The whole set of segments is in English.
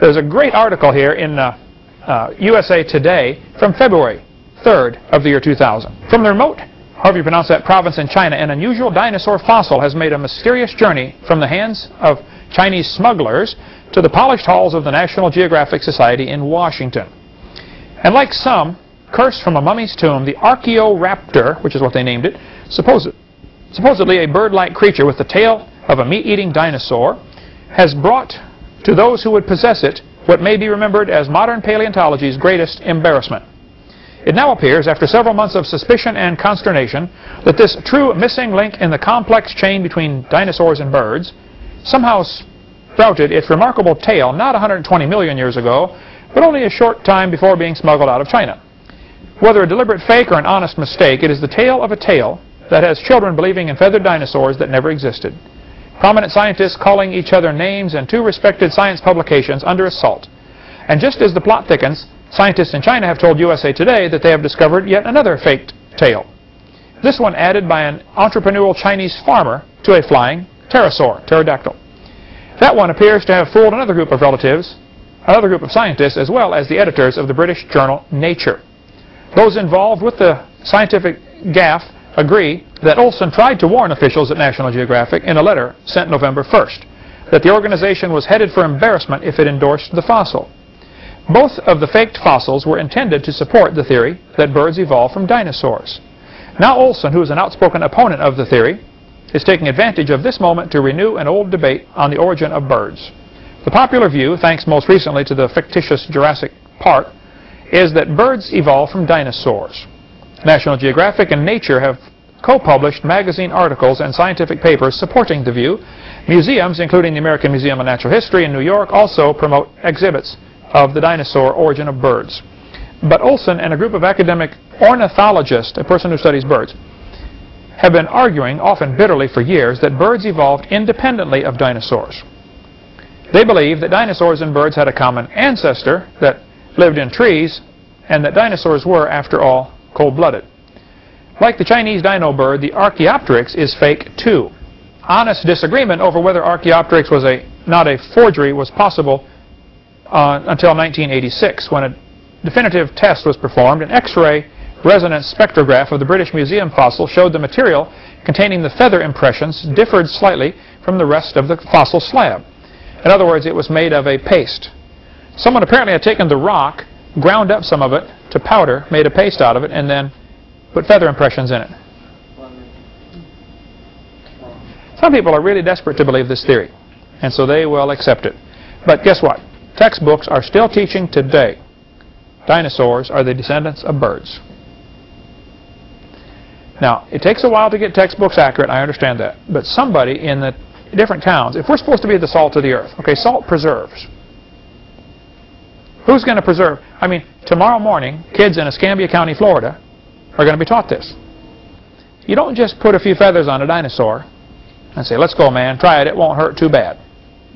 There's a great article here in USA Today from February 3rd of the year 2000. From the remote, however you pronounce that, province in China, an unusual dinosaur fossil has made a mysterious journey from the hands of Chinese smugglers to the polished halls of the National Geographic Society in Washington. And like some, cursed from a mummy's tomb, the Archaeoraptor, which is what they named it, supposedly a bird-like creature with the tail of a meat-eating dinosaur, has brought to those who would possess it what may be remembered as modern paleontology's greatest embarrassment. It now appears, after several months of suspicion and consternation, that this true missing link in the complex chain between dinosaurs and birds somehow sprouted its remarkable tail not 120 million years ago, but only a short time before being smuggled out of China. Whether a deliberate fake or an honest mistake, it is the tale of a tale that has children believing in feathered dinosaurs that never existed. Prominent scientists calling each other names and 2 respected science publications under assault. And just as the plot thickens, scientists in China have told USA Today that they have discovered yet another faked tale. This one added by an entrepreneurial Chinese farmer to a flying pterodactyl. That one appears to have fooled another group of relatives, another group of scientists, as well as the editors of the British journal Nature. Those involved with the scientific gaffe agree that Olson tried to warn officials at National Geographic in a letter sent November 1st that the organization was headed for embarrassment if it endorsed the fossil. Both of the faked fossils were intended to support the theory that birds evolved from dinosaurs. Now Olson, who is an outspoken opponent of the theory, is taking advantage of this moment to renew an old debate on the origin of birds. The popular view, thanks most recently to the fictitious Jurassic Park, is that birds evolved from dinosaurs. National Geographic and Nature have co-published magazine articles and scientific papers supporting the view. Museums, including the American Museum of Natural History in New York, also promote exhibits of the dinosaur origin of birds. But Olson and a group of academic ornithologists, a person who studies birds, have been arguing, often bitterly for years, that birds evolved independently of dinosaurs. They believe that dinosaurs and birds had a common ancestor that lived in trees, and that dinosaurs were, after all, cold-blooded. Like the Chinese dino bird, the Archaeopteryx is fake too. Honest disagreement over whether Archaeopteryx was not a forgery was possible until 1986, when a definitive test was performed. An X-ray resonance spectrograph of the British Museum fossil showed the material containing the feather impressions differed slightly from the rest of the fossil slab. In other words, it was made of a paste. Someone apparently had taken the rock, ground up some of it to powder, made a paste out of it, and then put feather impressions in it. Some people are really desperate to believe this theory, and so they will accept it. But guess what? Textbooks are still teaching today dinosaurs are the descendants of birds. Now, it takes a while to get textbooks accurate, I understand that. But somebody in the different towns, if we're supposed to be the salt of the earth, okay, salt preserves. Who's going to preserve? I mean, tomorrow morning, kids in Escambia County, Florida, are going to be taught this. You don't just put a few feathers on a dinosaur and say, let's go, man, try it, it won't hurt too bad.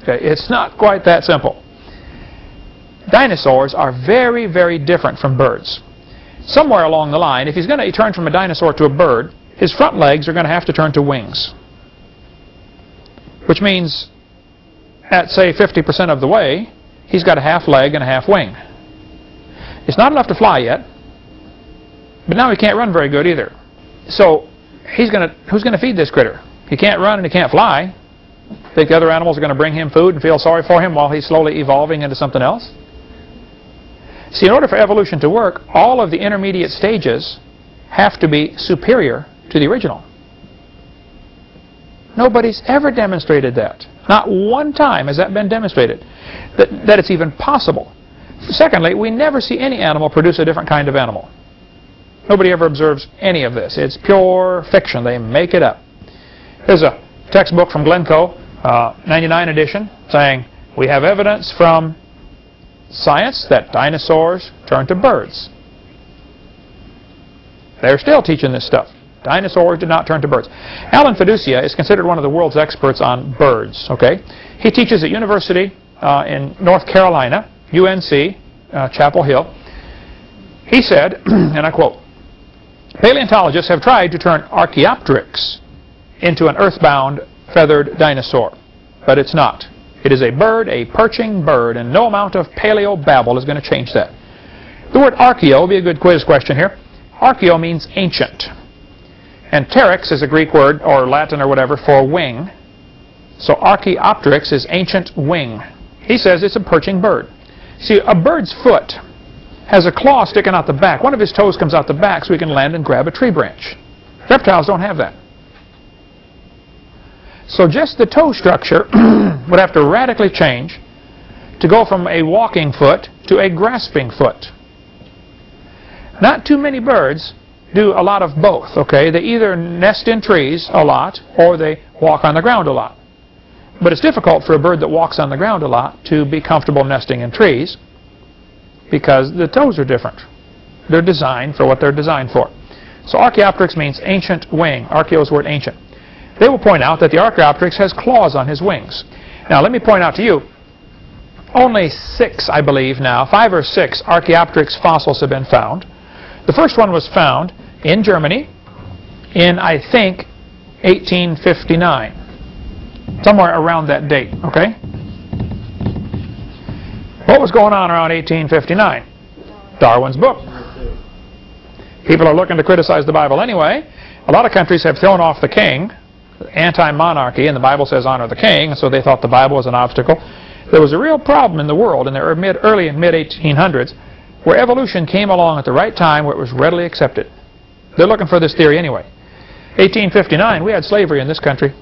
Okay, it's not quite that simple. Dinosaurs are very, very different from birds. Somewhere along the line, if he's going to turn from a dinosaur to a bird, his front legs are going to have to turn to wings. Which means, at say 50% of the way, he's got a half leg and a half wing. It's not enough to fly yet, but now he can't run very good either. So who's going to feed this critter? He can't run and he can't fly. Think the other animals are going to bring him food and feel sorry for him while he's slowly evolving into something else? See, in order for evolution to work, all of the intermediate stages have to be superior to the original. Nobody's ever demonstrated that. Not one time has that been demonstrated, that it's even possible. Secondly, we never see any animal produce a different kind of animal. Nobody ever observes any of this. It's pure fiction. They make it up. There's a textbook from Glencoe, 99 edition, saying, we have evidence from science that dinosaurs turned to birds. They're still teaching this stuff. Dinosaurs did not turn to birds. Alan Fiducia is considered one of the world's experts on birds. Okay, he teaches at university in North Carolina, UNC, Chapel Hill. He said, and I quote, paleontologists have tried to turn Archaeopteryx into an earthbound feathered dinosaur, but it's not. It is a bird, a perching bird, and no amount of paleo-babble is going to change that. The word archaeo will be a good quiz question here. Archaeo means ancient. And pteryx is a Greek word, or Latin or whatever, for wing. So Archaeopteryx is ancient wing. He says it's a perching bird. See, a bird's foot has a claw sticking out the back. One of his toes comes out the back so he can land and grab a tree branch. Reptiles don't have that. So just the toe structure would have to radically change to go from a walking foot to a grasping foot. Not too many birds do a lot of both, okay? They either nest in trees a lot or they walk on the ground a lot. But it's difficult for a bird that walks on the ground a lot to be comfortable nesting in trees because the toes are different. They're designed for what they're designed for. So Archaeopteryx means ancient wing. Archaeo's word ancient. They will point out that the Archaeopteryx has claws on his wings. Now let me point out to you, only 6, I believe now, 5 or 6 Archaeopteryx fossils have been found. The first one was found in Germany in, I think, 1859. Somewhere around that date, okay? What was going on around 1859? Darwin's book. People are looking to criticize the Bible anyway. A lot of countries have thrown off the king, anti-monarchy, and the Bible says honor the king, and so they thought the Bible was an obstacle. There was a real problem in the world in the early and mid-1800s where evolution came along at the right time where it was readily accepted. They're looking for this theory anyway. 1859, we had slavery in this country.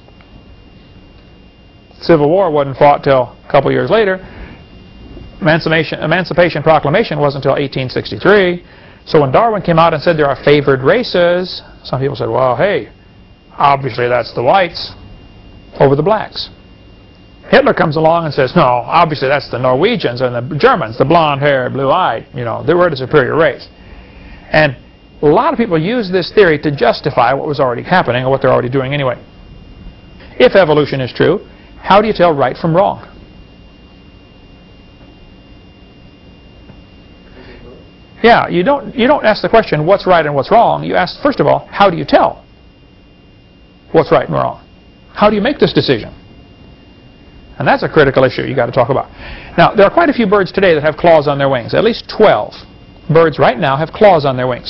Civil War wasn't fought till a couple years later. Emancipation Proclamation wasn't until 1863. So when Darwin came out and said there are favored races, some people said, well, hey, obviously that's the whites over the blacks. Hitler comes along and says, no, obviously that's the Norwegians and the Germans, the blonde-haired, blue-eyed, you know, they were the superior race. And a lot of people use this theory to justify what was already happening or what they're already doing anyway. If evolution is true, how do you tell right from wrong? Yeah, you don't ask the question, what's right and what's wrong. You ask, first of all, how do you tell what's right and wrong? How do you make this decision? And that's a critical issue you got to talk about. Now, there are quite a few birds today that have claws on their wings. At least 12 birds right now have claws on their wings.